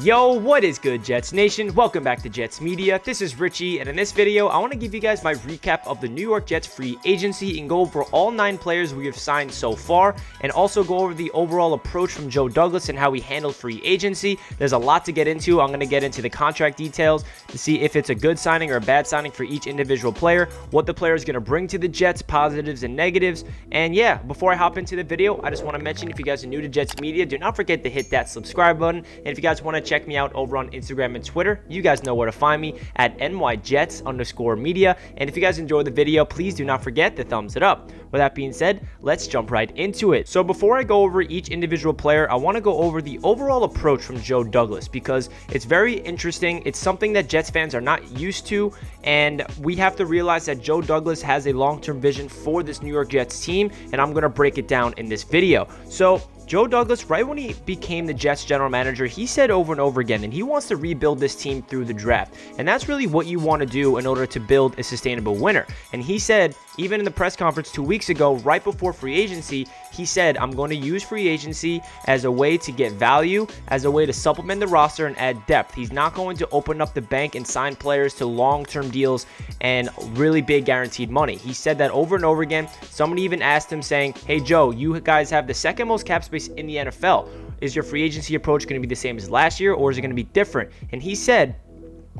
Yo, what is good, Jets Nation? Welcome back to Jets Media. This is Richie, and in this video, I want to give you guys my recap of the New York Jets free agency and go over all 9 players we have signed so far, and also go over the overall approach from Joe Douglas and how he handled free agency. There's a lot to get into. I'm going to get into the contract details to see if it's a good signing or a bad signing for each individual player, what the player is going to bring to the Jets, positives and negatives. And yeah, before I hop into the video, I just want to mention, if you guys are new to Jets Media, do not forget to hit that subscribe button. And if you guys want to check me out over on Instagram and Twitter, you guys know where to find me at NYJets_media. And if you guys enjoyed the video, please do not forget to thumbs it up. With that being said, let's jump right into it. So before I go over each individual player, I want to go over the overall approach from Joe Douglas because it's very interesting. It's something that Jets fans are not used to, and we have to realize that Joe Douglas has a long-term vision for this New York Jets team, and I'm going to break it down in this video. So Joe Douglas, right when he became the Jets general manager, he said over and over again that he wants to rebuild this team through the draft. And that's really what you want to do in order to build a sustainable winner. And he said, even in the press conference 2 weeks ago, right before free agency, he said, I'm going to use free agency as a way to get value, as a way to supplement the roster and add depth. He's not going to open up the bank and sign players to long-term deals and really big guaranteed money. He said that over and over again. Somebody even asked him saying, hey, Joe, you guys have the second most cap space in the NFL. Is your free agency approach going to be the same as last year, or is it going to be different? And he said,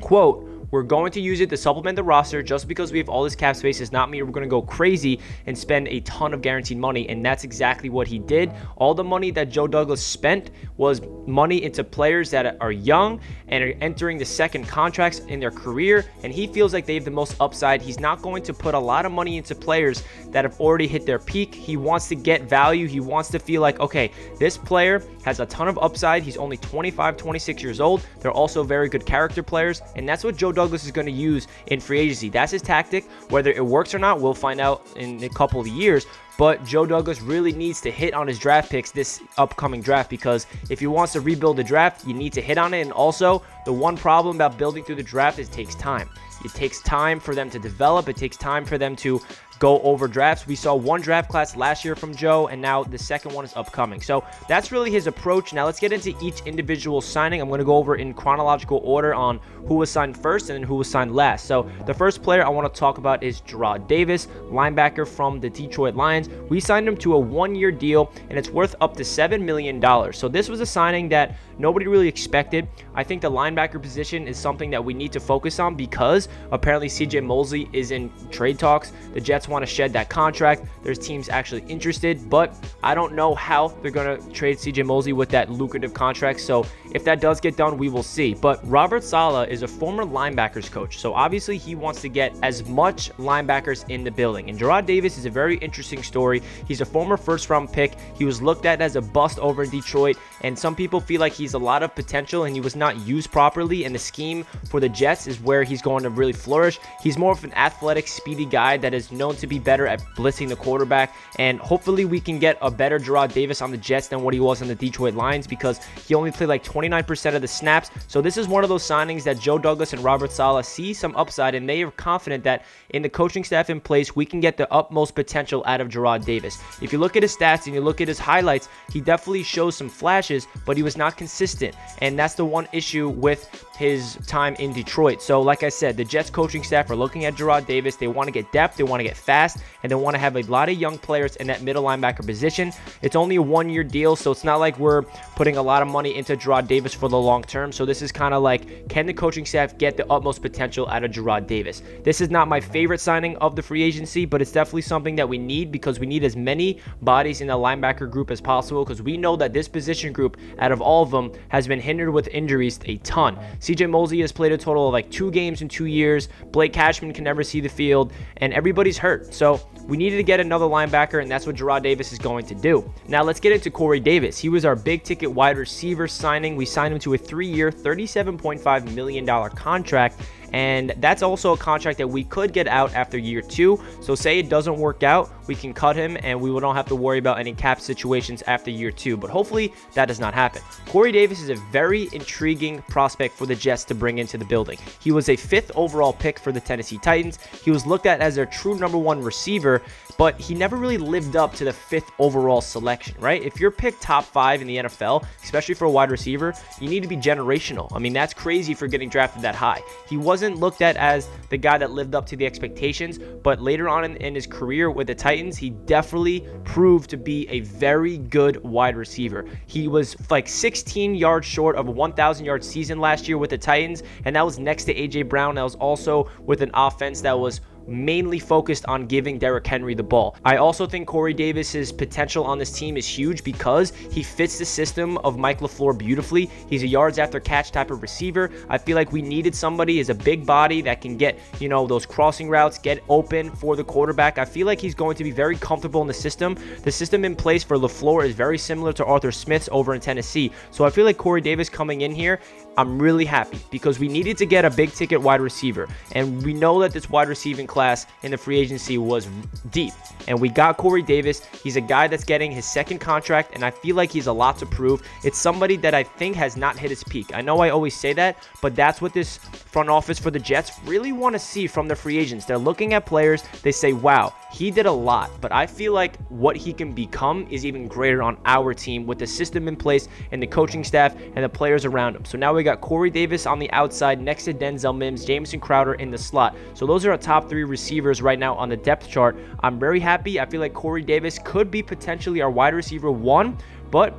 quote, we're going to use it to supplement the roster. Just because we have all this cap space does not mean we're going to go crazy and spend a ton of guaranteed money. And that's exactly what he did. All the money that Joe Douglas spent was money into players that are young and are entering the second contracts in their career. And he feels like they have the most upside. He's not going to put a lot of money into players that have already hit their peak. He wants to get value. He wants to feel like, okay, this player has a ton of upside. He's only 25, 26 years old. They're also very good character players. And that's what Joe Douglas is going to use in free agency. That's his tactic. Whether it works or not, we'll find out in a couple of years. But Joe Douglas really needs to hit on his draft picks this upcoming draft, because if he wants to rebuild the draft, you need to hit on it. And also, the one problem about building through the draft is it takes time. It takes time for them to develop. It takes time for them to go over drafts. We saw one draft class last year from Joe, and now the second one is upcoming. So that's really his approach. Now let's get into each individual signing. I'm going to go over in chronological order on who was signed first and who was signed last. So the first player I want to talk about is Jarrad Davis, linebacker from the Detroit Lions. We signed him to a 1-year deal, and it's worth up to $7 million. So this was a signing that nobody really expected. I think the linebacker position is something that we need to focus on because apparently CJ Mosley is in trade talks. The Jets want to shed that contract. There's teams actually interested, but I don't know how they're going to trade CJ Mosley with that lucrative contract. So if that does get done, we will see. But Robert Saleh is a former linebackers coach, so obviously he wants to get as much linebackers in the building. And Jarrad Davis is a very interesting story. He's a former first-round pick. He was looked at as a bust over in Detroit, and some people feel like he's a lot of potential and he was not used properly, and the scheme for the Jets is where he's going to really flourish. He's more of an athletic, speedy guy that is known to be better at blitzing the quarterback, and hopefully we can get a better Jarrad Davis on the Jets than what he was on the Detroit Lions, because he only played like 29% of the snaps. So this is one of those signings that Joe Douglas and Robert Saleh see some upside, and they are confident that in the coaching staff in place, we can get the utmost potential out of Jarrad Davis. If you look at his stats and you look at his highlights, he definitely shows some flashes, but he was not consistent, and that's the one issue with his time in Detroit. So like I said, the Jets coaching staff are looking at Jarrad Davis. They want to get depth, they want to get fast, and they want to have a lot of young players in that middle linebacker position. It's only a 1-year deal, so it's not like we're putting a lot of money into Jarrad Davis for the long term. So this is kind of like, can the coaching staff get the utmost potential out of Jarrad Davis? This is not my favorite signing of the free agency, but it's definitely something that we need, because we need as many bodies in the linebacker group as possible, because we know that this position group, out of all of them, has been hindered with injuries a ton. CJ Mosley has played a total of like 2 games in 2 years. Blake Cashman can never see the field, and everybody's hurt. So we needed to get another linebacker, and that's what Jarrad Davis is going to do. Now let's get into Corey Davis. He was our big ticket wide receiver signing. We signed him to a 3-year, $37.5 million contract, and that's also a contract that we could get out after year 2. So say it doesn't work out, we can cut him and we don't have to worry about any cap situations after year 2, but hopefully that does not happen. Corey Davis is a very intriguing prospect for the Jets to bring into the building. He was a 5th overall pick for the Tennessee Titans. He was looked at as their true number 1 receiver, but he never really lived up to the 5th overall selection, right? If you're picked top 5 in the NFL, especially for a wide receiver, you need to be generational. I mean, that's crazy for getting drafted that high. He wasn't looked at as the guy that lived up to the expectations, but later on in his career with the Titans, he definitely proved to be a very good wide receiver. He was like 16 yards short of a 1,000-yard season last year with the Titans, and that was next to A.J. Brown. That was also with an offense that was mainly focused on giving Derrick Henry the ball. I also think Corey Davis's potential on this team is huge because he fits the system of Mike LaFleur beautifully. He's a yards after catch type of receiver. I feel like we needed somebody as a big body that can get, those crossing routes, get open for the quarterback. I feel like he's going to be very comfortable in the system. The system in place for LaFleur is very similar to Arthur Smith's over in Tennessee. So I feel like Corey Davis coming in here, I'm really happy because we needed to get a big ticket wide receiver, and we know that this wide receiving class in the free agency was deep, and we got Corey Davis. He's a guy that's getting his 2nd contract, and I feel like he's a lot to prove. It's somebody that I think has not hit his peak. I know I always say that, but that's what this front office for the Jets really want to see from the free agents. They're looking at players, they say, wow, he did a lot, but I feel like what he can become is even greater on our team with the system in place and the coaching staff and the players around him. So now we got Corey Davis on the outside next to Denzel Mims, Jamison Crowder in the slot. So those are our top 3 receivers right now on the depth chart. I'm very happy. I feel like Corey Davis could be potentially our wide receiver 1, but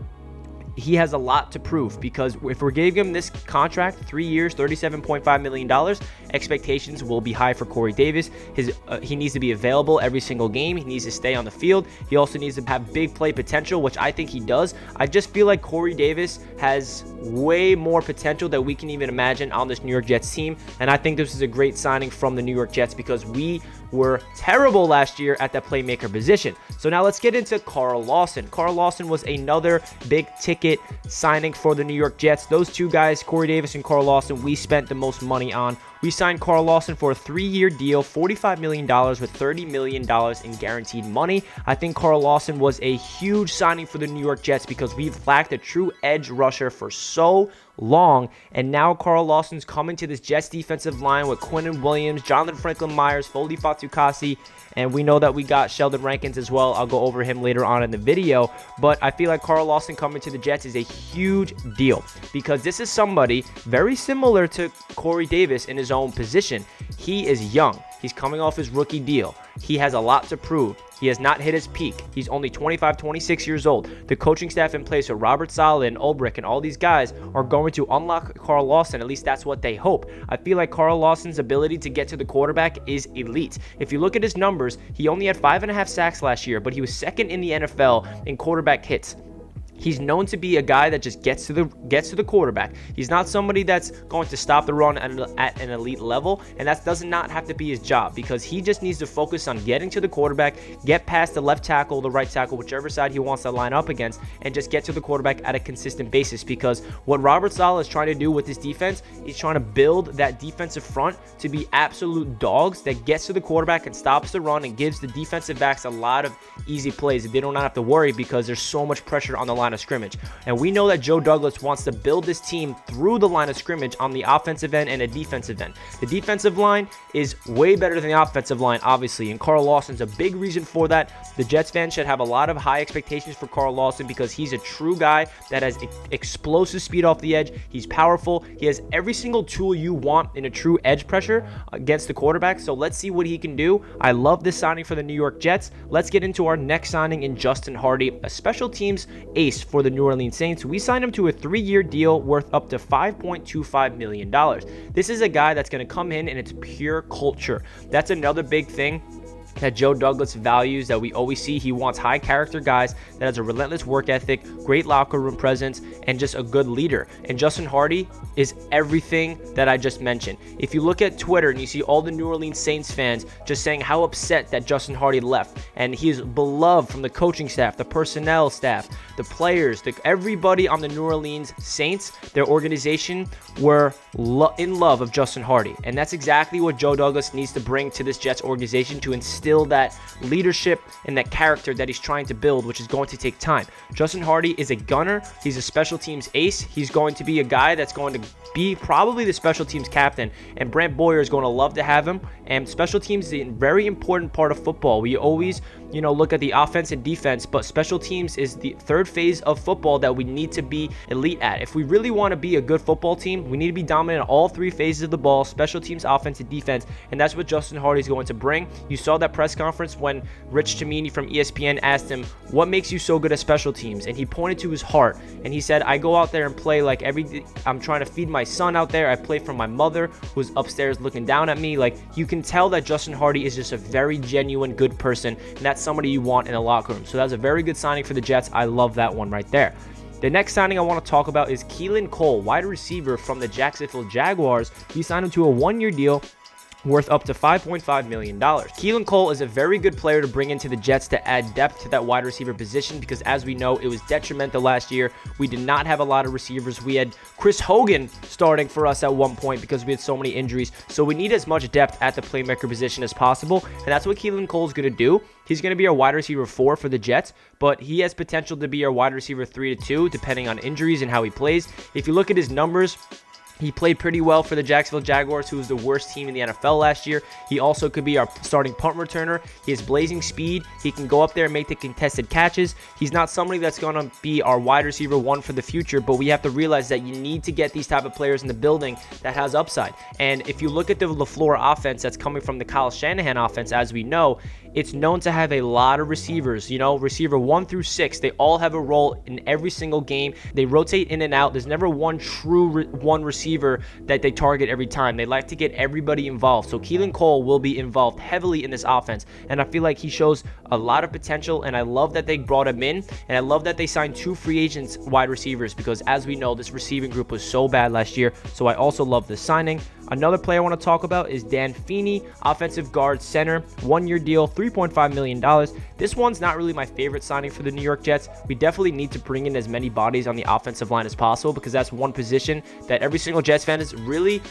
he has a lot to prove because if we're giving him this contract, 3 years, $37.5 million, expectations will be high for Corey Davis. He needs to be available every single game. He needs to stay on the field. He also needs to have big play potential, which I think he does. I just feel like Corey Davis has way more potential than we can even imagine on this New York Jets team, and I think this is a great signing from the New York Jets because we were terrible last year at that playmaker position. So now let's get into Carl Lawson. Carl Lawson was another big ticket signing for the New York Jets. Those 2 guys, Corey Davis and Carl Lawson, we spent the most money on. We signed Carl Lawson for a 3-year deal, $45 million with $30 million in guaranteed money. I think Carl Lawson was a huge signing for the New York Jets because we've lacked a true edge rusher for so long, and now Carl Lawson's coming to this Jets defensive line with Quinnen Williams, Jonathan Franklin Myers, Foley Fatukasi, and we know that we got Sheldon Rankins as well. I'll go over him later on in the video, but I feel like Carl Lawson coming to the Jets is a huge deal because this is somebody very similar to Corey Davis in his own position. He is young. He's coming off his rookie deal. He has a lot to prove. He has not hit his peak. He's only 25, 26 years old. The coaching staff in place with Robert Saleh and Ulbrich and all these guys are going to unlock Carl Lawson. At least that's what they hope. I feel like Carl Lawson's ability to get to the quarterback is elite. If you look at his numbers, he only had 5.5 sacks last year, but he was 2nd in the NFL in quarterback hits. He's known to be a guy that just gets to the quarterback. He's not somebody that's going to stop the run at an elite level, and that does not have to be his job because he just needs to focus on getting to the quarterback, get past the left tackle, the right tackle, whichever side he wants to line up against, and just get to the quarterback at a consistent basis because what Robert Saleh is trying to do with this defense, he's trying to build that defensive front to be absolute dogs that gets to the quarterback and stops the run and gives the defensive backs a lot of easy plays that they don't have to worry because there's so much pressure on the line of scrimmage. And we know that Joe Douglas wants to build this team through the line of scrimmage on the offensive end and the defensive end. The defensive line is way better than the offensive line, obviously, and Carl Lawson's a big reason for that. The Jets fans should have a lot of high expectations for Carl Lawson because he's a true guy that has explosive speed off the edge. He's powerful. He has every single tool you want in a true edge pressure against the quarterback. So let's see what he can do. I love this signing for the New York Jets. Let's get into our next signing in Justin Hardy, a special teams ace for the New Orleans Saints. We signed him to a 3-year deal worth up to $5.25 million. This is a guy that's going to come in and it's pure culture. That's another big thing that Joe Douglas values, that we always see. He wants high character guys that has a relentless work ethic, great locker room presence, and just a good leader. And Justin Hardy is everything that I just mentioned. If you look at Twitter and you see all the New Orleans Saints fans just saying how upset that Justin Hardy left, and he is beloved from the coaching staff, the personnel staff, the players, everybody on the New Orleans Saints, their organization were in love of Justin Hardy. And that's exactly what Joe Douglas needs to bring to this Jets organization to instill that leadership and that character that he's trying to build, which is going to take time. Justin Hardy is a gunner. He's a special teams ace. He's going to be a guy that's going to be probably the special teams captain, and Brant Boyer is going to love to have him. And special teams is a very important part of football. We always, look at the offense and defense, but special teams is the third phase of football that we need to be elite at. If we really want to be a good football team, we need to be dominant in all three phases of the ball: special teams, offense, and defense. And that's what Justin Hardy is going to bring. You saw that press conference when Rich Tomini from ESPN asked him, "What makes you so good at special teams?" And he pointed to his heart, and he said, "I go out there and play like I'm trying to feed my son out there. I play for my mother who's upstairs looking down at me." Like, you can tell that Justin Hardy is just a very genuine good person, and that's somebody you want in a locker room. So that's a very good signing for the Jets. I love that one right there. The next signing I want to talk about is Keelan Cole, wide receiver from the Jacksonville Jaguars. He signed him to a one-year deal worth up to $5.5 million. Keelan Cole is a very good player to bring into the Jets to add depth to that wide receiver position, because as we know, it was detrimental last year. We did not have a lot of receivers. We had Chris Hogan starting for us at one point because we had so many injuries. So we need as much depth at the playmaker position as possible, and that's what Keelan Cole is going to do. He's going to be our wide receiver 4 for the Jets, but he has potential to be our wide receiver 3 to 2, depending on injuries and how he plays. If you look at his numbers, he played pretty well for the Jacksonville Jaguars, who was the worst team in the NFL last year. He also could be our starting punt returner. He has blazing speed. He can go up there and make the contested catches. He's not somebody that's going to be our wide receiver 1 for the future, but we have to realize that you need to get these type of players in the building that has upside. And if you look at the LaFleur offense that's coming from the Kyle Shanahan offense, as we know, it's known to have a lot of receivers. Receiver 1 through 6, they all have a role in every single game. They rotate in and out. There's never one true one receiver that they target every time. They like to get everybody involved. So Keelan Cole will be involved heavily in this offense, and I feel like he shows a lot of potential, and I love that they brought him in, and I love that they signed 2 free agents wide receivers, because as we know, this receiving group was so bad last year. So I also love this signing. Another player I want to talk about is Dan Feeney, offensive guard center, one-year deal, $3.5 million. This one's not really my favorite signing for the New York Jets. We definitely need to bring in as many bodies on the offensive line as possible, because that's one position that every single Jets fan is really,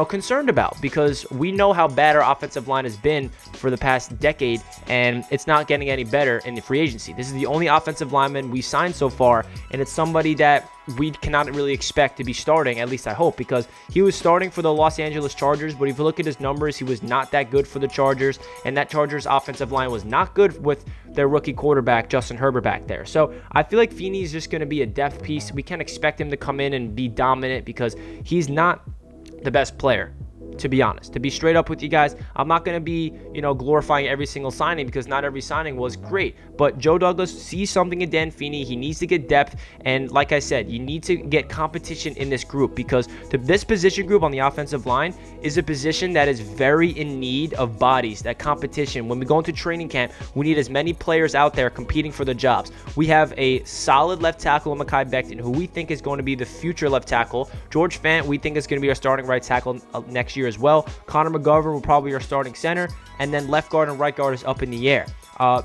concerned about, because we know how bad our offensive line has been for the past decade, and it's not getting any better in the free agency. This is the only offensive lineman we signed so far, and it's somebody that we cannot really expect to be starting, at least I hope, because he was starting for the Los Angeles Chargers, but if you look at his numbers, he was not that good for the Chargers, and that Chargers offensive line was not good with their rookie quarterback, Justin Herbert, back there. So I feel like Feeney is just going to be a depth piece. We can't expect him to come in and be dominant, because he's not the best player. To be honest, to be straight up with you guys, I'm not going to be, glorifying every single signing, because not every signing was great. But Joe Douglas sees something in Dan Feeney. He needs to get depth. And like I said, you need to get competition in this group, because this position group on the offensive line is a position that is very in need of bodies, that competition. When we go into training camp, we need as many players out there competing for the jobs. We have a solid left tackle in Mekhi Becton, who we think is going to be the future left tackle. George Fant, we think is going to be our starting right tackle next year as well. Connor McGovern will probably be our starting center, and then left guard and right guard is up in the air.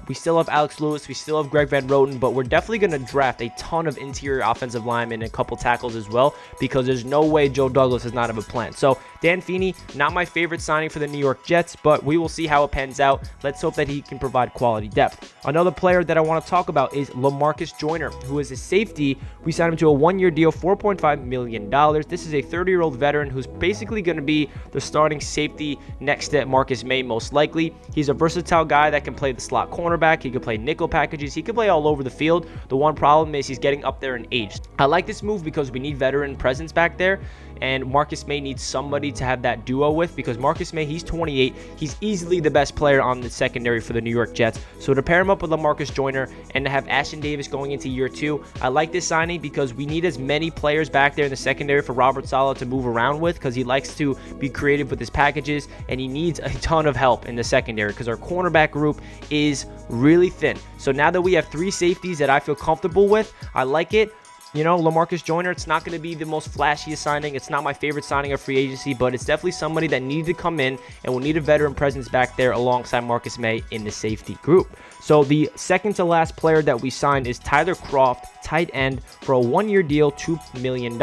We still have Alex Lewis. We still have Greg Van Roten, but we're definitely going to draft a ton of interior offensive linemen and a couple tackles as well, because there's no way Joe Douglas does not have a plan. So Dan Feeney, not my favorite signing for the New York Jets, but we will see how it pans out. Let's hope that he can provide quality depth. Another player that I want to talk about is Lamarcus Joyner, who is a safety. We signed him to a one-year deal, $4.5 million. This is a 30-year-old veteran who's basically going to be the starting safety next to Marcus May, most likely. He's a versatile guy that can play the slot cornerback. He can play nickel packages. He can play all over the field. The one problem is he's getting up there in age. I like this move because we need veteran presence back there, and Marcus May needs somebody to have that duo with, because Marcus May, he's 28. He's easily the best player on the secondary for the New York Jets. So to pair him up with Lamarcus Joyner and to have Ashton Davis going into year 2, I like this signing because we need as many players back there in the secondary for Robert Saleh to move around with, because he likes to be creative with his packages, and he needs a ton of help in the secondary because our cornerback group is really thin. So now that we have 3 safeties that I feel comfortable with, I like it. You know, Lamarcus Joyner, it's not going to be the most flashiest signing. It's not my favorite signing of free agency, but it's definitely somebody that needed to come in and will need a veteran presence back there alongside Marcus May in the safety group. So the second to last player that we signed is Tyler Croft, tight end, for a 1-year deal, $2 million.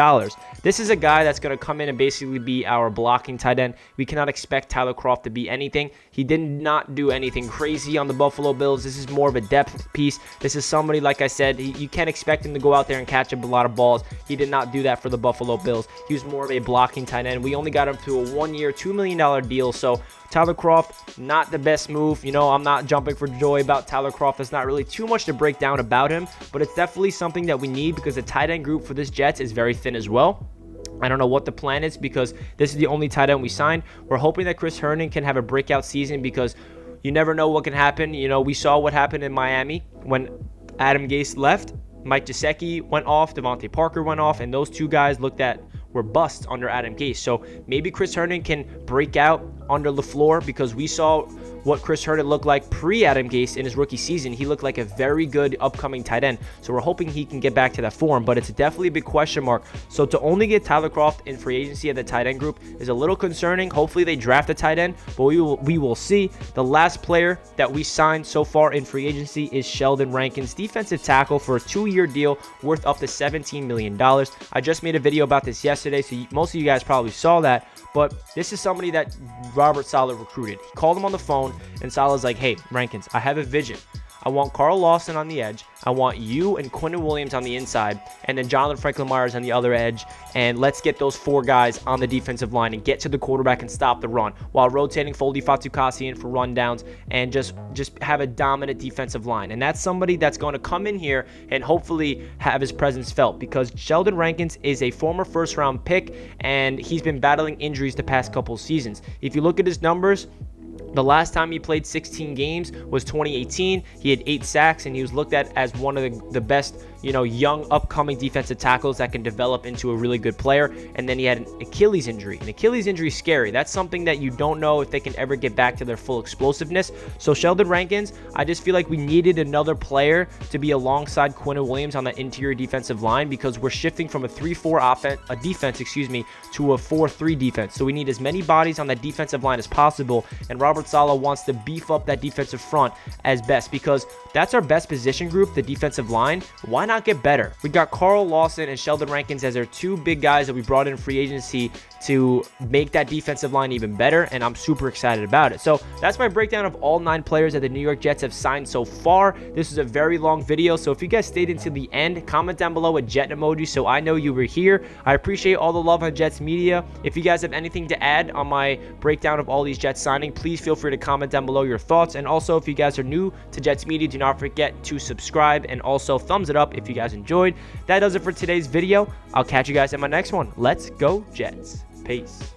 This is a guy that's going to come in and basically be our blocking tight end. We cannot expect Tyler Croft to be anything. He did not do anything crazy on the Buffalo Bills. This is more of a depth piece. This is somebody, like I said, you can't expect him to go out there and catch a lot of balls. He did not do that for the Buffalo Bills. He was more of a blocking tight end. We only got him to a 1-year, $2 million deal. So Tyler Croft, not the best move. You know, I'm not jumping for joy about Tyler Croft. There's not really too much to break down about him, but it's definitely something that we need because the tight end group for this Jets is very thin as well. I don't know what the plan is because this is the only tight end we signed. We're hoping that Chris Herndon can have a breakout season because you never know what can happen. You know, we saw what happened in Miami when Adam Gase left. Mike Gesicki went off, Devontae Parker went off, and those 2 guys were busts under Adam Gase. So maybe Chris Herndon can break out under LaFleur, because we saw what Chris Herndon looked like pre-Adam Gase in his rookie season. He looked like a very good upcoming tight end. So we're hoping he can get back to that form, but it's definitely a big question mark. So to only get Tyler Croft in free agency at the tight end group is a little concerning. Hopefully they draft a tight end, but we will see. The last player that we signed so far in free agency is Sheldon Rankins, defensive tackle, for a 2-year deal worth up to $17 million. I just made a video about this yesterday, so most of you guys probably saw that, but this is somebody that Robert Saleh recruited. He called him on the phone, and Saleh's like, hey, Rankins, I have a vision. I want Carl Lawson on the edge. I want you and Quinnen Williams on the inside, and then Jonathan Franklin Myers on the other edge, and let's get those 4 guys on the defensive line and get to the quarterback and stop the run while rotating Foldy Fatukasi in for rundowns and just have a dominant defensive line. And that's somebody that's going to come in here and hopefully have his presence felt, because Sheldon Rankins is a former first-round pick, and he's been battling injuries the past couple seasons. If you look at his numbers, the last time he played 16 games was 2018. He had 8 sacks, and he was looked at as one of the best, young upcoming defensive tackles that can develop into a really good player. And then he had an Achilles injury. An Achilles injury is scary. That's something that you don't know if they can ever get back to their full explosiveness. So Sheldon Rankins, I just feel like we needed another player to be alongside Quinnen Williams on the interior defensive line, because we're shifting from a 3-4 defense to a 4-3 defense. So we need as many bodies on that defensive line as possible, and Robert Saleh wants to beef up that defensive front as best, because that's our best position group, the defensive line. Why not get better? We got Carl Lawson and Sheldon Rankins as our 2 big guys that we brought in free agency to make that defensive line even better, and I'm super excited about it. So that's my breakdown of all 9 players that the New York Jets have signed so far. This is a very long video, so if you guys stayed until the end, comment down below a Jet emoji so I know you were here. I appreciate all the love on Jets Media. If you guys have anything to add on my breakdown of all these Jets signing, please feel free to comment down below your thoughts. And also, if you guys are new to Jets Media, do not forget to subscribe, and also thumbs it up if you guys enjoyed. That does it for today's video. I'll catch you guys in my next one. Let's go Jets. Peace.